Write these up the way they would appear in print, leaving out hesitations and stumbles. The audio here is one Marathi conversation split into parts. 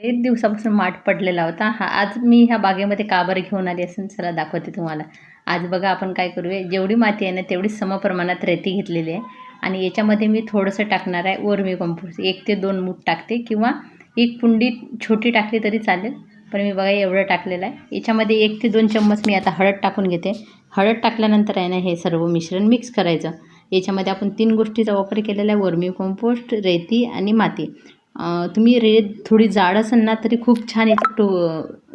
एक दिवसापासून माठ पडलेला होता. आज मी ह्या बागेमध्ये का बरं घेऊन आली असेल, चला दाखवते तुम्हाला. आज बघा आपण काय करूया, जेवढी माती आहे ना तेवढी समप्रमाणात रेती घेतलेली आहे आणि याच्यामध्ये मी थोडंसं टाकणार आहे वर्मी कंपोस्ट. 1 ते 2 मूठ टाकते किंवा एक कुंडी छोटी टाकली तरी चालेल, पण मी बघा एवढं टाकलेलं आहे. याच्यामध्ये 1 ते 2 चम्मच मी आता हळद टाकून घेते. हळद टाकल्यानंतर आहे ना हे सर्व मिश्रण मिक्स करायचं. याच्यामध्ये आपण 3 गोष्टीचा वापर केलेला आहे, वर्मी कंपोस्ट, रेती आणि माती. तुम्ही रेत थोडी जाड असेल ना तरी खूप छान याची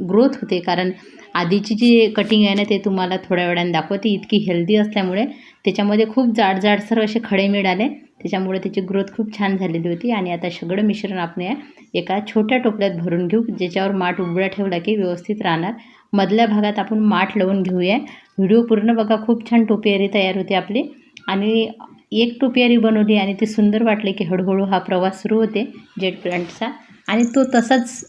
ग्रोथ होते, कारण आधीची जी कटिंग आहे ना ते तुम्हाला थोड्या वेळाने दाखवते. इतकी हेल्दी असल्यामुळे त्याच्यामध्ये खूप जाडसर असे खडे मिळाले, त्याच्यामुळे त्याची ग्रोथ खूप छान झालेली होती. आणि आता सगळं मिश्रण आपण एका छोट्या टोपल्यात भरून घेऊ, ज्याच्यावर माठ उघडा ठेवला की व्यवस्थित राहणार. मधल्या भागात आपण माठ लावून घेऊया. व्हिडिओ पूर्ण बघा, खूप छान टोपियारी तयार होते आपली. आणि एक टोपियारी बनवली आणि ते सुंदर वाटले की हळूहळू हा प्रवास सुरू होते जेट प्लांटचा. आणि तो तसाच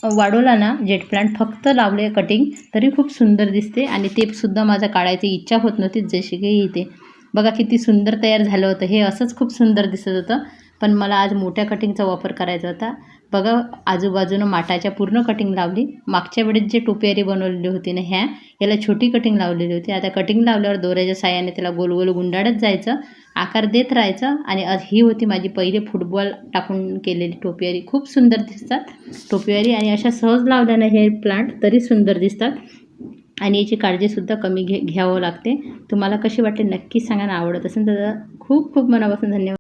वाढवला ना जेट प्लांट, फक्त लावले कटिंग तरी खूप सुंदर दिसते. आणि ते सुद्धा माझा काढायची इच्छा होत नव्हती, जशी काही इथे बघा किती सुंदर तयार झालं होतं. हे असंच खूप सुंदर दिसत होतं, पण मला आज मोठ्या कटिंगचा वापर करायचा होता. बघा आजूबाजूनं माठाच्या पूर्ण कटिंग लावली. मागच्या वेळेस जे टोपियारी बनवलेली होती ना याला छोटी कटिंग लावलेली होती. आता कटिंग लावल्यावर दोऱ्याच्या साहाय्याने त्याला गोल गोल गुंडाळत जायचं, आकार देत राहायचं. आणि ही होती माझी पहिली फुटबॉल टाकून केलेली टोपियारी. खूप सुंदर दिसतात टोपियारी, आणि अशा सहज लावल्यानं हे प्लांट तरी सुंदर दिसतात. आणि याची काळजीसुद्धा कमी घ्यावं लागते. तुम्हाला कशी वाटते नक्की सांगा ना. आवडत असेल तर खूप खूप मनापासून धन्यवाद.